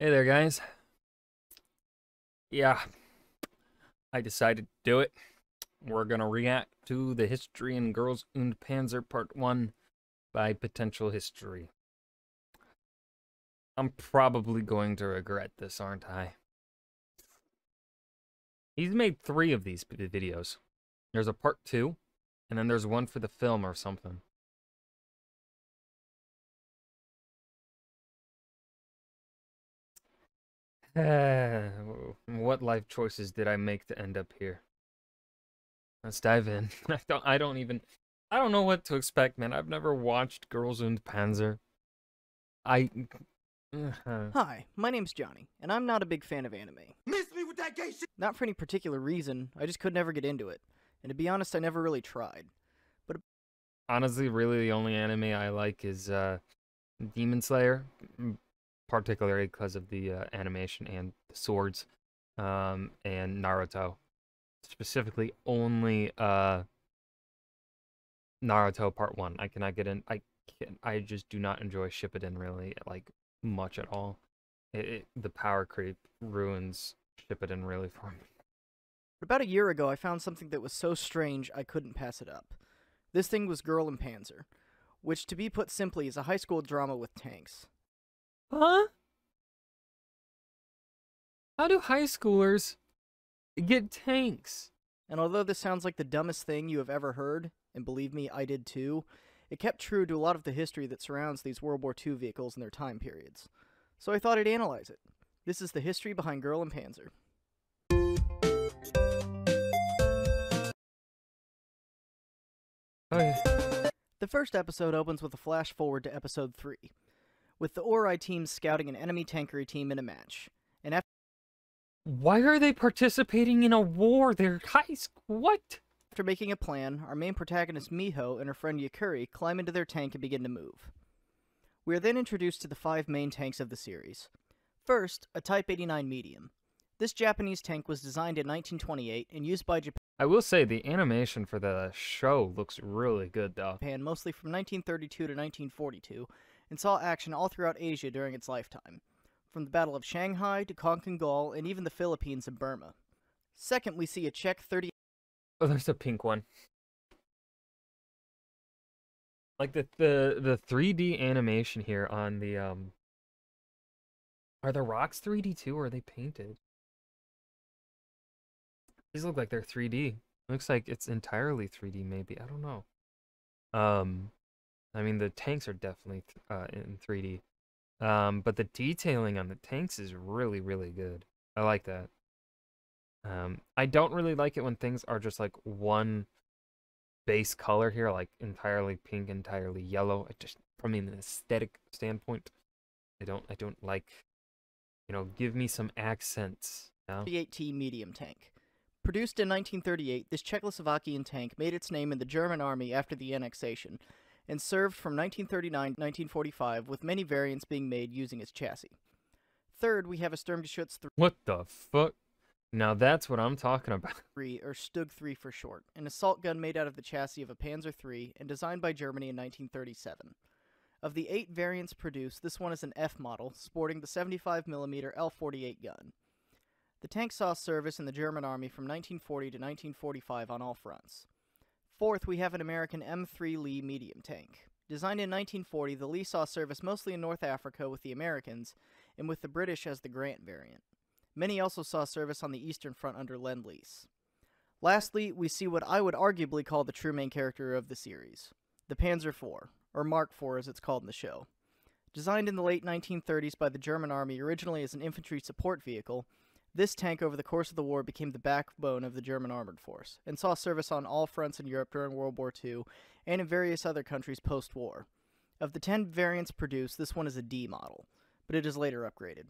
Hey there, guys. Yeah, I decided to do it. We're gonna react to the History in Girls und Panzer Part 1 by Potential History. I'm probably going to regret this, aren't I? He's made 3 of these videos. There's a Part 2, and then there's one for the film or something. What life choices did I make to end up here? Let's dive in. I don't know what to expect, man. I've never watched Girls und Panzer. I Hi, my name's Johnny, and I'm not a big fan of anime. Miss me with that gay shit. Not for any particular reason, I just could never get into it. And to be honest, I never really tried. honestly, really, the only anime I like is Demon Slayer, particularly because of the animation and the swords, and Naruto. Specifically, only Naruto Part 1. I cannot get in. I just do not enjoy Shippuden really, like, much at all. The power creep ruins Shippuden really for me. But about a year ago, I found something that was so strange I couldn't pass it up. This thing was Girl and Panzer, which, to be put simply, is a high school drama with tanks. Huh? How do high schoolers get tanks? And although this sounds like the dumbest thing you have ever heard, and believe me, I did too, it kept true to a lot of the history that surrounds these World War II vehicles and their time periods. So I thought I'd analyze it. This is the history behind Girl and Panzer. Oh yeah. The first episode opens with a flash forward to episode 3, with the Ori team scouting an enemy tankery team in a match. And Why are they participating in a war? They're high school. What? after making a plan, our main protagonist Miho and her friend Yakuri climb into their tank and begin to move. We are then introduced to the 5 main tanks of the series. First, a Type 89 medium. This Japanese tank was designed in 1928 and used by I will say the animation for the show looks really good, though. Japan mostly from 1932 to 1942, and saw action all throughout Asia during its lifetime, from the Battle of Shanghai to Konkan Gall and even the Philippines and Burma. Second, we see a Czech 30. Oh, there's a pink one. Like the 3D animation here on the Are the rocks 3D too, or are they painted? These look like they're 3D. Looks like it's entirely 3D, maybe. I don't know. I mean, the tanks are definitely in 3D. But the detailing on the tanks is really, really good. I like that. I don't really like it when things are just like one base color here, like entirely pink, entirely yellow. I just, from an aesthetic standpoint, I don't like, give me some accents. You know? 38T medium tank. Produced in 1938, this Czechoslovakian tank made its name in the German army after the annexation, and served from 1939 to 1945, with many variants being made using its chassis. Third, we have a Sturmgeschütz What the fuck? Now that's what I'm talking about. 3, or Stug 3 for short, an assault gun made out of the chassis of a Panzer III and designed by Germany in 1937. Of the 8 variants produced, this one is an F model, sporting the 75mm L48 gun. The tank saw service in the German army from 1940 to 1945 on all fronts. Fourth, we have an American M3 Lee medium tank. Designed in 1940, the Lee saw service mostly in North Africa with the Americans, and with the British as the Grant variant. Many also saw service on the Eastern Front under Lend-Lease. Lastly, we see what I would arguably call the true main character of the series, the Panzer IV, or Mark IV as it's called in the show. Designed in the late 1930s by the German army originally as an infantry support vehicle, this tank over the course of the war became the backbone of the German armored force, and saw service on all fronts in Europe during World War II, and in various other countries post-war. Of the 10 variants produced, this one is a D model, but it is later upgraded.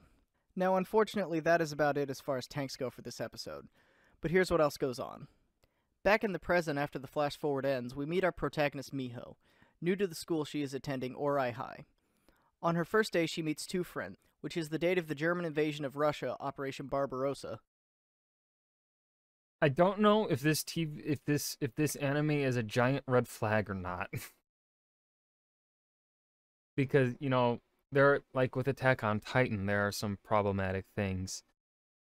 Now, unfortunately, that is about it as far as tanks go for this episode, but here's what else goes on. Back in the present after the flash forward ends, we meet our protagonist Miho, new to the school she is attending, Ori High. On her first day, she meets 2 friends, which is the date of the German invasion of Russia, Operation Barbarossa. I don't know if this anime is a giant red flag or not. Because, there, like with Attack on Titan, there are some problematic things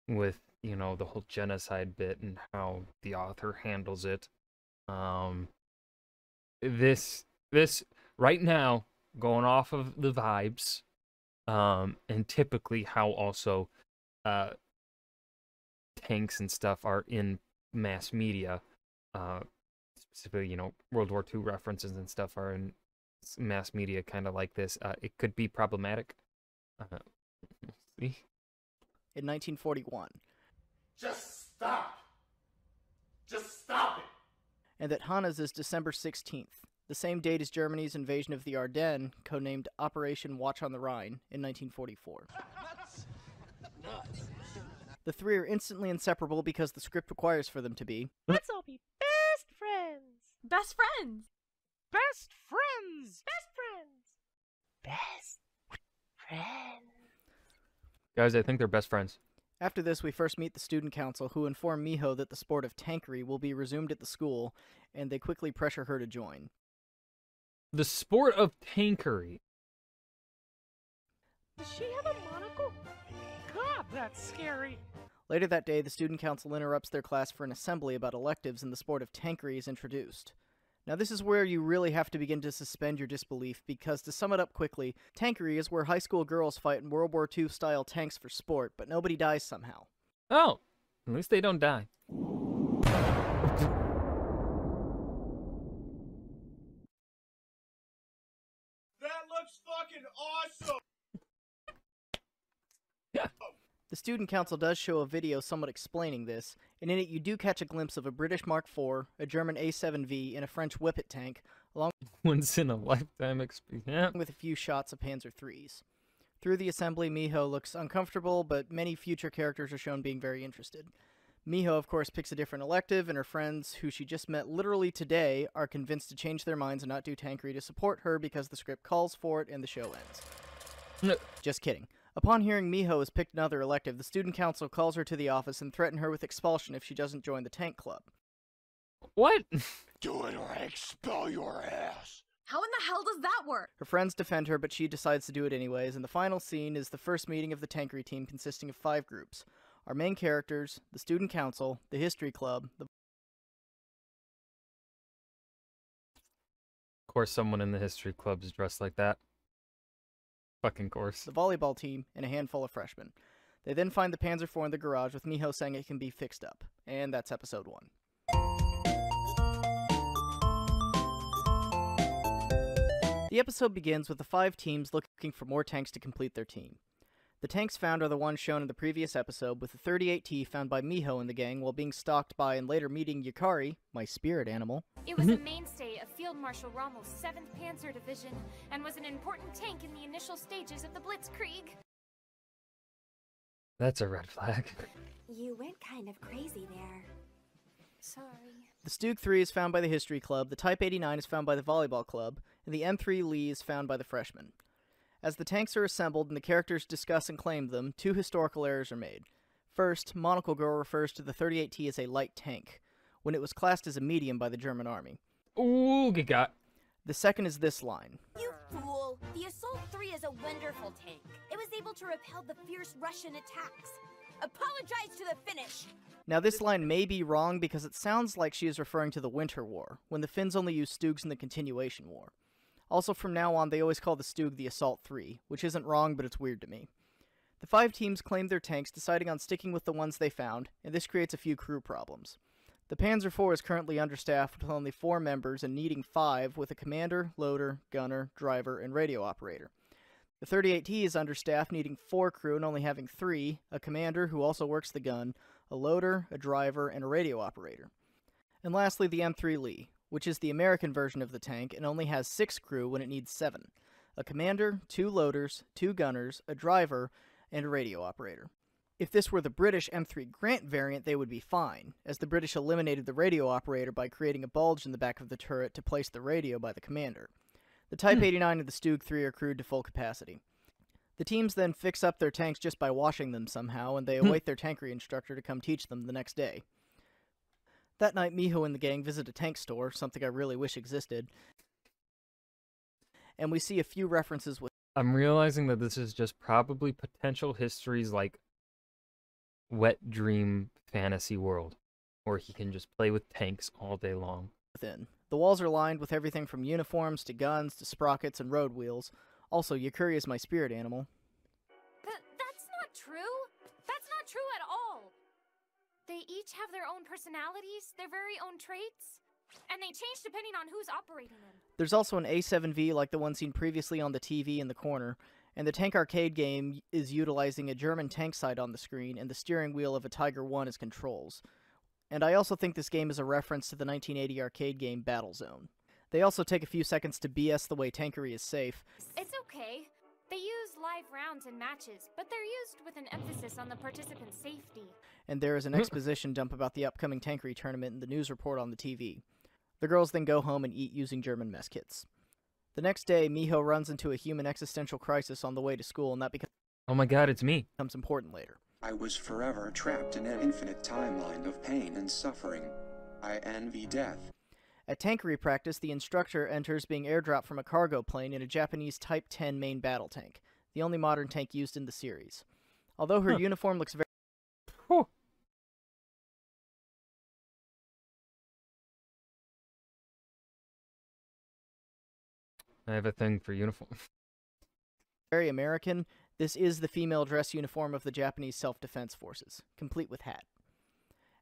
with, the whole genocide bit and how the author handles it. Um, this right now, going off of the vibes, and typically how also uh tanks and stuff are in mass media, uh specifically, World War II references and stuff are in mass media kind of like this. It could be problematic. See? In 1941. Just stop! Just stop it! And that Hanna's is December 16th, the same date as Germany's invasion of the Ardennes, codenamed Operation Watch on the Rhine, in 1944. The three are instantly inseparable because the script requires for them to be. Let's all be best friends! Best friends! Best friends! Best friends! Best friends. Guys, I think they're best friends. After this, we first meet the student council, who inform Miho that the sport of tankery will be resumed at the school, and they quickly pressure her to join. The sport of tankery. Does she have a monocle? God, that's scary. Later that day, the student council interrupts their class for an assembly about electives, and the sport of tankery is introduced. Now this is where you really have to begin to suspend your disbelief, because to sum it up quickly, tankery is where high school girls fight in World War II style tanks for sport, but nobody dies somehow. Oh, at least they don't die. That looks fucking awesome! The student council does show a video somewhat explaining this, and in it you do catch a glimpse of a British Mark IV, a German A7V, and a French Whippet tank, along Once in a lifetime experience. with a few shots of Panzer IIIs. Through the assembly, Miho looks uncomfortable, but many future characters are shown being very interested. Miho, of course, picks a different elective, and her friends, who she just met literally today, are convinced to change their minds and not do tankery to support her because the script calls for it and the show ends. No. Just kidding. Upon hearing Miho has picked another elective, the student council calls her to the office and threaten her with expulsion if she doesn't join the tank club. What? Do it or I expel your ass! How in the hell does that work? Her friends defend her, but she decides to do it anyways, and the final scene is the first meeting of the tankery team consisting of 5 groups. Our main characters, the student council, the history club, Of course, someone in the history club is dressed like that. Fucking course. the volleyball team, and a handful of freshmen. They then find the Panzer IV in the garage with Miho saying it can be fixed up. And that's episode 1. The episode begins with the 5 teams looking for more tanks to complete their team. The tanks found are the ones shown in the previous episode, with the 38T found by Miho and the gang while being stalked by and later meeting Yukari, my spirit animal. It was a mainstay of Field Marshal Rommel's 7th Panzer Division and was an important tank in the initial stages of the Blitzkrieg. That's a red flag. You went kind of crazy there. Sorry. The Stug 3 is found by the History Club, the Type 89 is found by the Volleyball Club, and the M3 Lee is found by the freshmen. As the tanks are assembled and the characters discuss and claim them, 2 historical errors are made. First, Monocle Girl refers to the 38T as a light tank, when it was classed as a medium by the German army. Ooh, good God. The second is this line. You fool! The Assault 3 is a wonderful tank. It was able to repel the fierce Russian attacks. Apologize to the Finnish! Now this line may be wrong because it sounds like she is referring to the Winter War, when the Finns only used Stugs in the Continuation War. Also, from now on, they always call the Stug the Assault 3, which isn't wrong, but it's weird to me. The 5 teams claimed their tanks, deciding on sticking with the ones they found, and this creates a few crew problems. The Panzer IV is currently understaffed with only 4 members and needing 5, with a commander, loader, gunner, driver, and radio operator. The 38T is understaffed, needing 4 crew and only having 3, a commander who also works the gun, a loader, a driver, and a radio operator. And lastly, the M3 Lee, which is the American version of the tank and only has 6 crew when it needs 7. A commander, 2 loaders, 2 gunners, a driver, and a radio operator. If this were the British M3 Grant variant, they would be fine, as the British eliminated the radio operator by creating a bulge in the back of the turret to place the radio by the commander. The Type 89 and the Stug 3 are crewed to full capacity. The teams then fix up their tanks just by washing them somehow, and they await their tankery instructor to come teach them the next day. That night, Miho and the gang visit a tank store, something I really wish existed, and we see a few references with I'm realizing that this is just probably potential history's like wet dream fantasy world, where he can just play with tanks all day long. within. The walls are lined with everything from uniforms to guns to sprockets and road wheels. Also, Yukuri is my spirit animal. That's not true. That's not true at all. They each have their own personalities, their very own traits, and they change depending on who's operating them. There's also an A7V like the one seen previously on the TV in the corner, and the Tank Arcade game is utilizing a German tank sight on the screen and the steering wheel of a Tiger 1 as controls. And I also think this game is a reference to the 1980 arcade game Battlezone. They also take a few seconds to BS the way tankery is safe. It's okay. They use live rounds in matches, but they're used with an emphasis on the participant's safety. And there is an exposition dump about the upcoming tankery tournament in the news report on the TV. The girls then go home and eat using German mess kits. The next day, Miho runs into a human existential crisis on the way to school, and that Oh my god, it's me. becomes important later. I was forever trapped in an infinite timeline of pain and suffering. I envy death. At tankery practice, the instructor enters being airdropped from a cargo plane in a Japanese Type 10 main battle tank, the only modern tank used in the series. Although her uniform looks very Whew. I have a thing for uniform. very American, this is the female dress uniform of the Japanese Self-Defense Forces, complete with hat.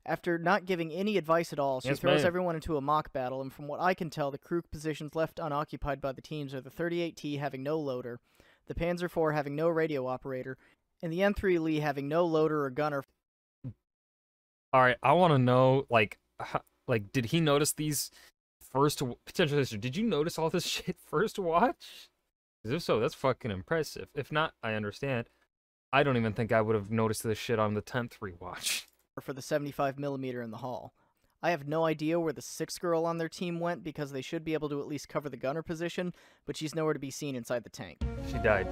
After not giving any advice at all, she Yes, throws ma'am. everyone into a mock battle, and from what I can tell, the crew positions left unoccupied by the teams are the 38T having no loader, the Panzer IV having no radio operator, and the M3 Lee having no loader or gunner. All right, I want to know, like, did he notice these first potential history? Did you notice all this shit first watch? 'Cause if so, that's fucking impressive. If not, I understand. I don't even think I would have noticed this shit on the 10th rewatch. For the 75mm in the hall. I have no idea where the 6th girl on their team went because they should be able to at least cover the gunner position, but she's nowhere to be seen inside the tank. She died.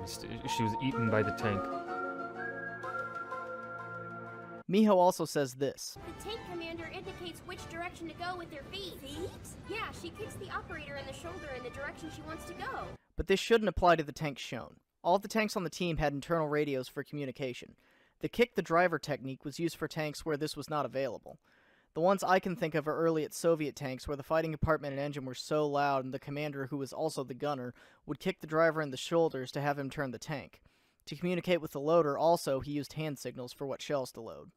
She was eaten by the tank. Miho also says this. The tank commander indicates which direction to go with their feet. Feet? Yeah, she kicks the operator in the shoulder in the direction she wants to go. But this shouldn't apply to the tanks shown. All of the tanks on the team had internal radios for communication. The kick the driver technique was used for tanks where this was not available. The ones I can think of are early at Soviet tanks where the fighting compartment and engine were so loud and the commander, who was also the gunner, would kick the driver in the shoulders to have him turn the tank. To communicate with the loader, also, he used hand signals for what shells to load.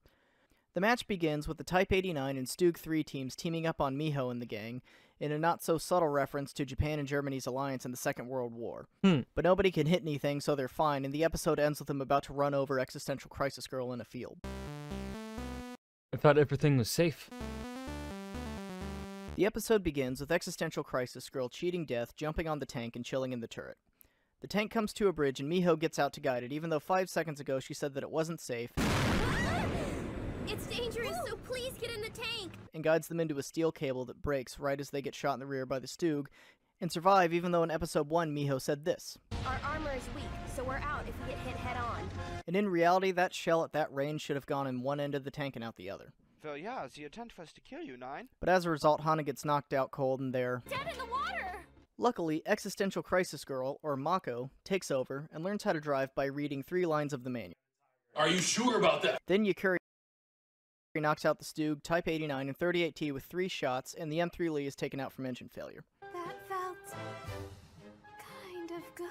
The match begins with the Type 89 and Stug 3 teams teaming up on Miho and the gang, in a not-so-subtle reference to Japan and Germany's alliance in the Second World War. But nobody can hit anything, so they're fine, and the episode ends with them about to run over Existential Crisis Girl in a field. I thought everything was safe. The episode begins with Existential Crisis Girl cheating death, jumping on the tank, and chilling in the turret. The tank comes to a bridge, and Miho gets out to guide it, even though 5 seconds ago she said that it wasn't safe, It's dangerous, so please get in the tank! and guides them into a steel cable that breaks right as they get shot in the rear by the Stug, and survive even though in episode 1 Miho said this. Our armor is weak, so we're out if we get hit head-on. And in reality, that shell at that range should have gone in one end of the tank and out the other. Well, yeah, the intent was to kill you, Nine. But as a result, Hana gets knocked out cold and they're Dead in the water! Luckily, Existential Crisis Girl, or Mako, takes over and learns how to drive by reading 3 lines of the manual. Are you sure about that? Then Yukuri knocks out the Stug, Type 89, and 38T with 3 shots, and the M3 Lee is taken out from engine failure. That felt kind of good.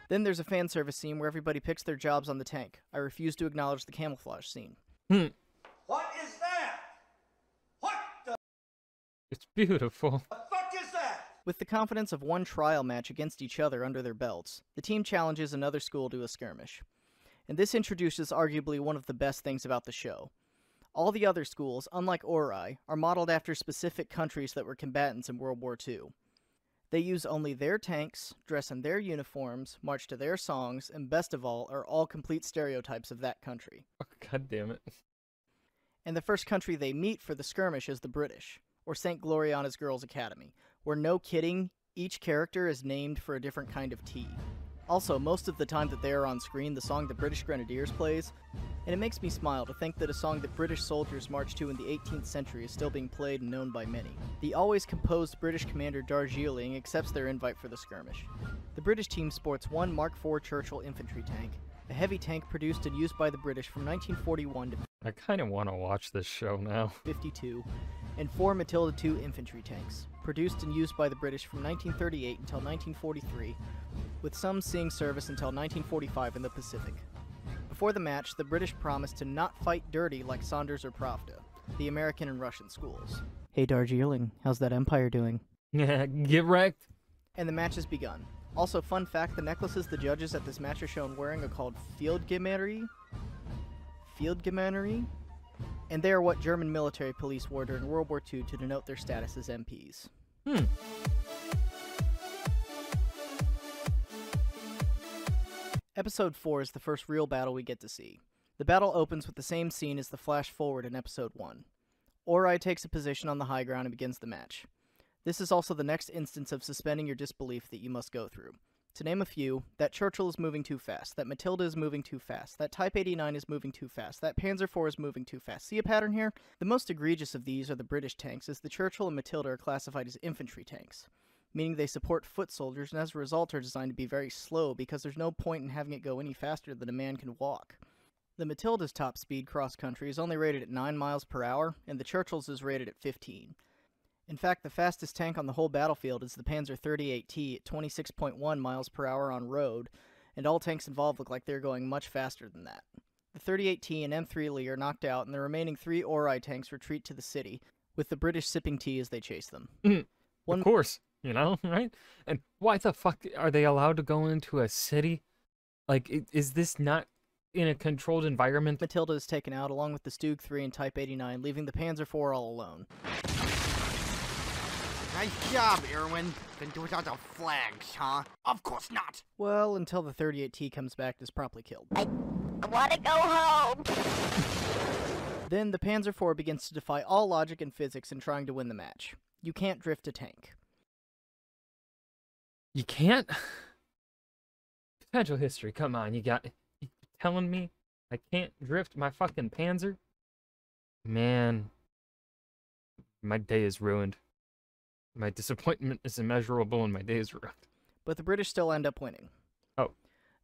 Then there's a fan service scene where everybody picks their jobs on the tank. I refuse to acknowledge the camouflage scene. What is that? What the It's beautiful. fuck is that? With the confidence of one trial match against each other under their belts, the team challenges another school to a skirmish. And this introduces arguably one of the best things about the show. All the other schools, unlike Ori, are modeled after specific countries that were combatants in World War II. They use only their tanks, dress in their uniforms, march to their songs, and best of all, are all complete stereotypes of that country. God damn it. And the first country they meet for the skirmish is the British, or St. Gloriana's Girls' Academy, where no kidding, each character is named for a different kind of tea. Also, most of the time that they are on screen, the song the British Grenadiers plays, and it makes me smile to think that a song that British soldiers marched to in the 18th century is still being played and known by many. The always composed British commander Darjeeling accepts their invite for the skirmish. The British team sports one Mark IV Churchill infantry tank, a heavy tank produced and used by the British from 1941 to I kind of want to watch this show now. 52, and 4 Matilda II infantry tanks, produced and used by the British from 1938 until 1943, with some seeing service until 1945 in the Pacific. Before the match, the British promised to not fight dirty like Saunders or Pravda, the American and Russian schools. Hey Darjeeling, how's that Empire doing? Get wrecked. And the match has begun. Also, fun fact, the necklaces the judges at this match are shown wearing are called Fieldgemeirie, and they are what German military police wore during World War II to denote their status as MPs. Episode 4 is the first real battle we get to see. The battle opens with the same scene as the flash forward in Episode 1. Ori takes a position on the high ground and begins the match. This is also the next instance of suspending your disbelief that you must go through. To name a few, that Churchill is moving too fast, that Matilda is moving too fast, that Type 89 is moving too fast, that Panzer IV is moving too fast. See a pattern here? The most egregious of these are the British tanks, as the Churchill and Matilda are classified as infantry tanks, meaning they support foot soldiers and as a result are designed to be very slow because there's no point in having it go any faster than a man can walk. The Matilda's top speed cross-country is only rated at 9 miles per hour, and the Churchill's is rated at 15. In fact, the fastest tank on the whole battlefield is the Panzer 38T at 26.1 miles per hour on road, and all tanks involved look like they're going much faster than that. The 38T and M3 Lee are knocked out, and the remaining 3 Ori tanks retreat to the city, with the British sipping tea as they chase them. Of course, you know, right? And why the fuck are they allowed to go into a city? Like, is this not in a controlled environment? Matilda is taken out, along with the Stug 3 and Type 89, leaving the Panzer IV all alone. Nice job, Irwin. Can do without the flags, huh? Of course not. Well, until the 38T comes back and is promptly killed. I want to go home. Then the Panzer IV begins to defy all logic and physics in trying to win the match. You can't drift a tank. You can't? Potential history, come on, you telling me I can't drift my fucking Panzer? Man, my day is ruined. My disappointment is immeasurable and my day is ruined. But the British still end up winning. Oh.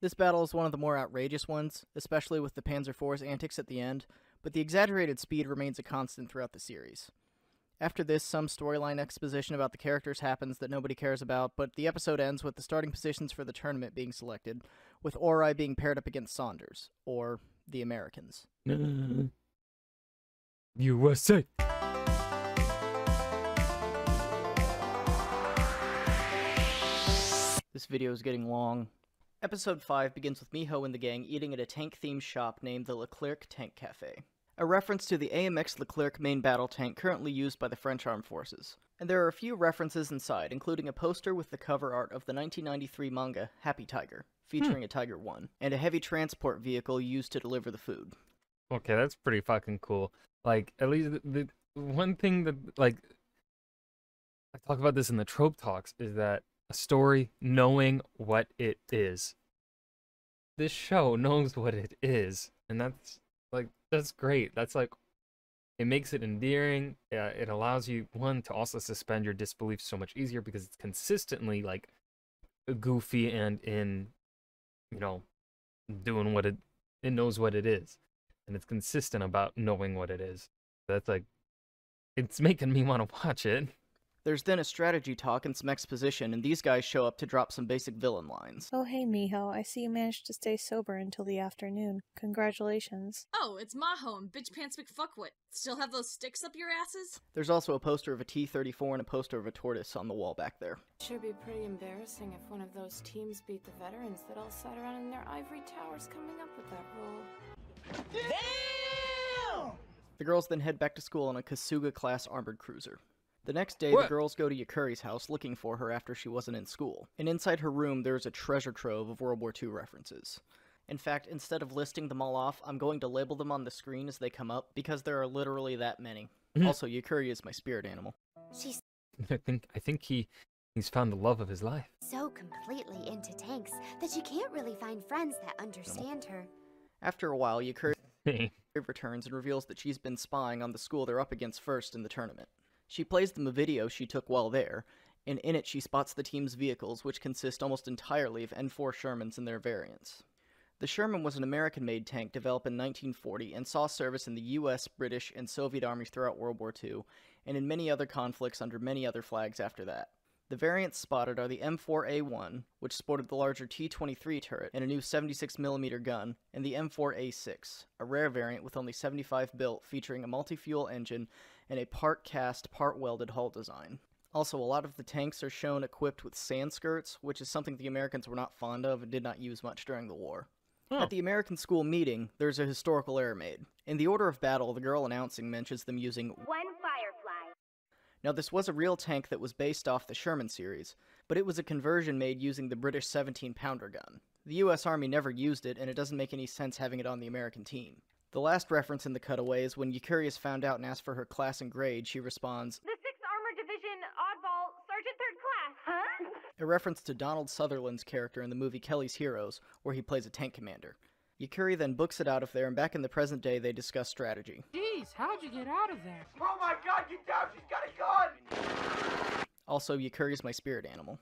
This battle is one of the more outrageous ones, especially with the Panzer IV's antics at the end, but the exaggerated speed remains a constant throughout the series. After this, some storyline exposition about the characters happens that nobody cares about, but the episode ends with the starting positions for the tournament being selected, with Ori being paired up against Saunders, or the Americans. USA! This video is getting long. Episode 5 begins with Miho and the gang eating at a tank-themed shop named the Leclerc Tank Cafe, a reference to the AMX Leclerc main battle tank currently used by the French Armed Forces. And there are a few references inside, including a poster with the cover art of the 1993 manga Happy Tiger, featuring a Tiger 1, and a heavy transport vehicle used to deliver the food. Okay, that's pretty fucking cool. Like, at least the one thing that, like, I talk about this in the trope talks, is that a story knowing what it is. This show knows what it is, and that's great. That's like, it makes it endearing. It allows you, one, to also suspend your disbelief so much easier because it's consistently like goofy and in, you know, doing what it knows what it is, and it's consistent about knowing what it is. That's like, it's making me want to watch it. There's then a strategy talk and some exposition, and these guys show up to drop some basic villain lines. Oh hey Miho, I see you managed to stay sober until the afternoon. Congratulations. Oh, it's Maho and Bitch Pants McFuckwit. Still have those sticks up your asses? There's also a poster of a T-34 and a poster of a tortoise on the wall back there. Sure be pretty embarrassing if one of those teams beat the veterans that all sat around in their ivory towers coming up with that rule. Damn! The girls then head back to school on a Kasuga-class armored cruiser. The next day, What? The girls go to Yukari's house looking for her after she wasn't in school, and inside her room there's a treasure trove of World War II references. In fact, instead of listing them all off, I'm going to label them on the screen as they come up, because there are literally that many. Also, Yukari is my spirit animal. I think he He's found the love of his life. So completely into tanks that she can't really find friends that understand her. After a while, Yukari returns and reveals that she's been spying on the school they're up against first in the tournament. She plays them a video she took while there, and in it she spots the team's vehicles, which consist almost entirely of N4 Shermans and their variants. The Sherman was an American-made tank developed in 1940 and saw service in the US, British, and Soviet armies throughout World War II, and in many other conflicts under many other flags after that. The variants spotted are the M4A1, which sported the larger T-23 turret and a new 76mm gun, and the M4A6, a rare variant with only 75 built, featuring a multi-fuel engine and a part-cast, part-welded hull design. Also, a lot of the tanks are shown equipped with sand skirts, which is something the Americans were not fond of and did not use much during the war. At the American school meeting, there's a historical error made. In the order of battle, the girl announcing mentions them using one Firefly. Now, this was a real tank that was based off the Sherman series, but it was a conversion made using the British 17-pounder gun. The US Army never used it, and it doesn't make any sense having it on the American team. The last reference in the cutaway is when Yukari is found out and asked for her class and grade, she responds, The 6th Armored Division, Oddball, Sergeant 3rd Class. Huh? a reference to Donald Sutherland's character in the movie Kelly's Heroes, where he plays a tank commander. Yukari then books it out of there, and back in the present day, they discuss strategy. Jeez, how'd you get out of there? Oh my god, get down! She's got a gun! Also, Yukari's my spirit animal.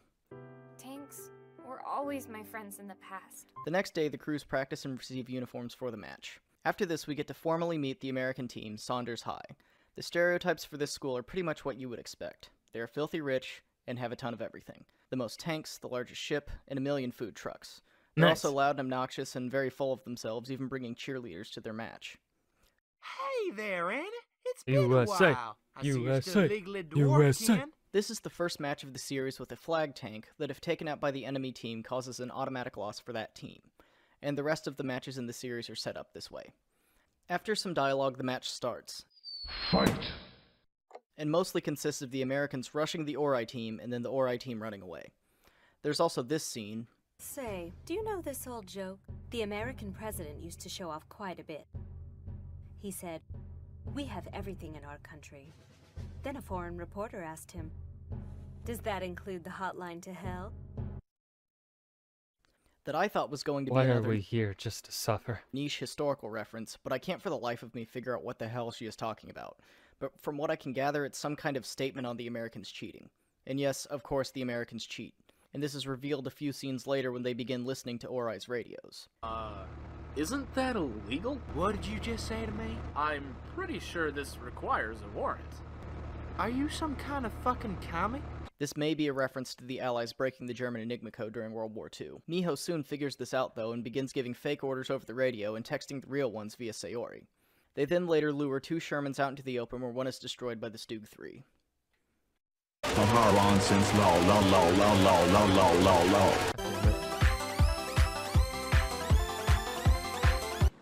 Tanks were always my friends in the past. The next day, the crews practice and receive uniforms for the match. After this, we get to formally meet the American team, Saunders High. The stereotypes for this school are pretty much what you would expect. They are filthy rich and have a ton of everything. The most tanks, the largest ship, and a million food trucks. They're also loud and obnoxious and very full of themselves, even bringing cheerleaders to their match. Hey there, Anna. It's been USA, a while. I see you're USA, still legally dwarf, USA. Ken. This is the first match of the series with a flag tank that, if taken out by the enemy team, causes an automatic loss for that team. And the rest of the matches in the series are set up this way. After some dialogue, the match starts. Fight! And mostly consists of the Americans rushing the Ori team and then the Ori team running away. There's also this scene. Say, do you know this old joke? The American president used to show off quite a bit. He said, "We have everything in our country." Then a foreign reporter asked him, "Does that include the hotline to hell?" That I thought was going to be Why are another we here, just to suffer? niche historical reference, but I can't for the life of me figure out what the hell she is talking about. But from what I can gather, it's some kind of statement on the Americans cheating. And yes, of course, the Americans cheat. And this is revealed a few scenes later when they begin listening to Ori's radios. Isn't that illegal? What did you just say to me? I'm pretty sure this requires a warrant. Are you some kind of fucking comic? This may be a reference to the Allies breaking the German Enigma code during World War II. Miho soon figures this out, though, and begins giving fake orders over the radio and texting the real ones via Sayori. They then later lure two Shermans out into the open where one is destroyed by the Stug 3.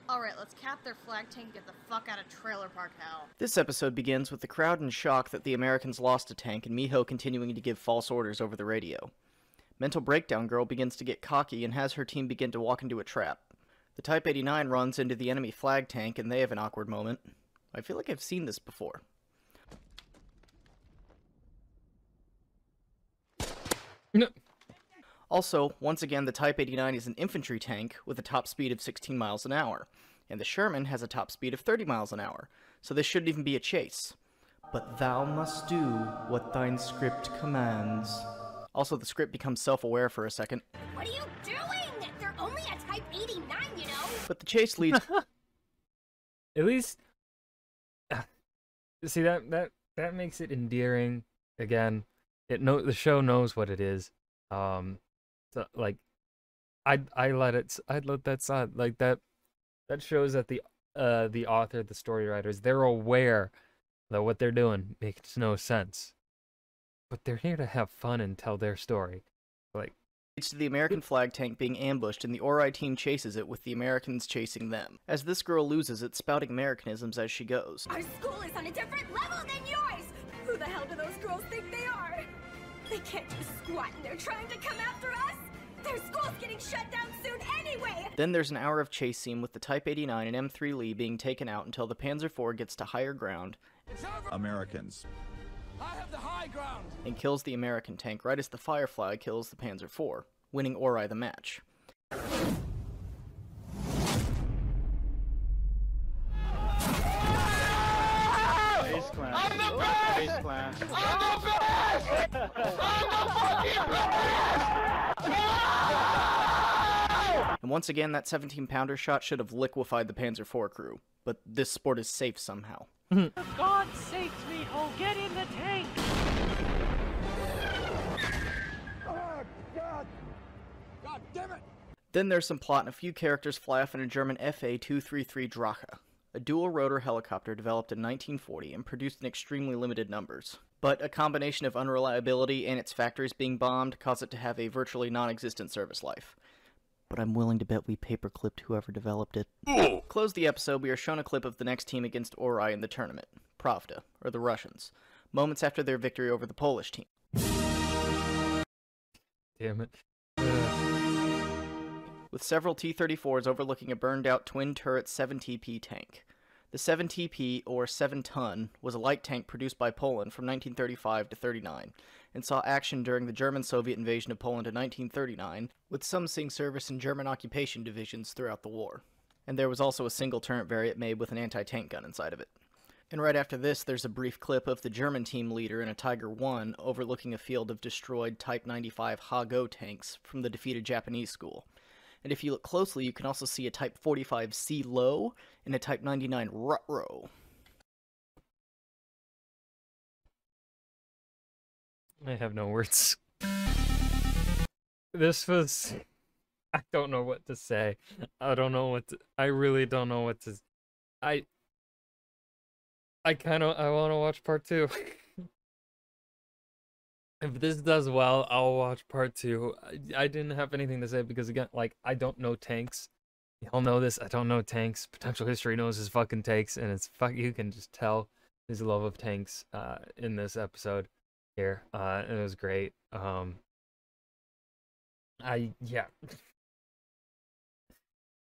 Alright, let's cap their flag tank and get the fuck out of Trailer Park Hell. This episode begins with the crowd in shock that the Americans lost a tank and Miho continuing to give false orders over the radio. Mental Breakdown Girl begins to get cocky and has her team begin to walk into a trap. The Type 89 runs into the enemy flag tank and they have an awkward moment. I feel like I've seen this before. No. Also, once again, the Type 89 is an infantry tank with a top speed of 16 miles an hour, and the Sherman has a top speed of 30 miles an hour, so this shouldn't even be a chase. But thou must do what thine script commands. Also, the script becomes self-aware for a second. What are you doing? They're only a Type 89, you know? But the chase leads... At least... See, that makes it endearing. Again, the show knows what it is. So, like, I'd let that side, like, that shows that the author, the story writers, they're aware that what they're doing makes no sense, but they're here to have fun and tell their story. Like, leads to the American flag tank being ambushed, and the Ori team chases it with the Americans chasing them. As this girl loses it, spouting Americanisms as she goes. Our school is on a different level than yours! Who the hell do those girls think they are? They can't do squat and they're trying to come after us! Their school's getting shut down soon anyway! Then there's an hour of chase scene with the Type 89 and M3 Lee being taken out until the Panzer IV gets to higher ground. Americans, I have the high ground. and kills the American tank right as the Firefly kills the Panzer IV, winning Ori the match. Face clan. I'm the best! Face clan. I'm the best! I'm the fucking best! And once again, that 17-pounder shot should have liquefied the Panzer IV crew, but this sport is safe somehow. For God's sakes, mijo, get in the tank! Oh, God! God damn it! Then there's some plot and a few characters fly off in a German FA-233 Drache, a dual-rotor helicopter developed in 1940 and produced in extremely limited numbers. But a combination of unreliability and its factories being bombed caused it to have a virtually non-existent service life. But I'm willing to bet we paperclipped whoever developed it. Close the episode, we are shown a clip of the next team against Ori in the tournament, Pravda, or the Russians, moments after their victory over the Polish team. Damn it. With several T-34s overlooking a burned-out twin-turret 7TP tank. The 7TP, or 7-ton, was a light tank produced by Poland from 1935 to 39, and saw action during the German-Soviet invasion of Poland in 1939, with some seeing service in German occupation divisions throughout the war. And there was also a single turret variant made with an anti-tank gun inside of it. And right after this, there's a brief clip of the German team leader in a Tiger I overlooking a field of destroyed Type 95 Ha-Go tanks from the defeated Japanese school. And if you look closely, you can also see a Type 45 C-Low and a Type 99 Rutro. I have no words. This was... I don't know what to say. I don't know what to... I really don't know what to... I want to watch part 2. If this does well, I'll watch part 2. I didn't have anything to say because, again, like, I don't know tanks. Y'all know this. I don't know tanks. Potential History knows his fucking tanks, and it's you can just tell his love of tanks in this episode here. It was great. Yeah.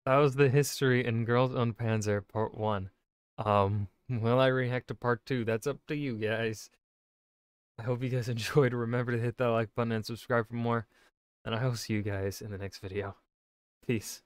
That was the history in Girls on Panzer Part 1. Will I react to Part 2? That's up to you guys. I hope you guys enjoyed. Remember to hit that like button and subscribe for more. And I will see you guys in the next video. Peace.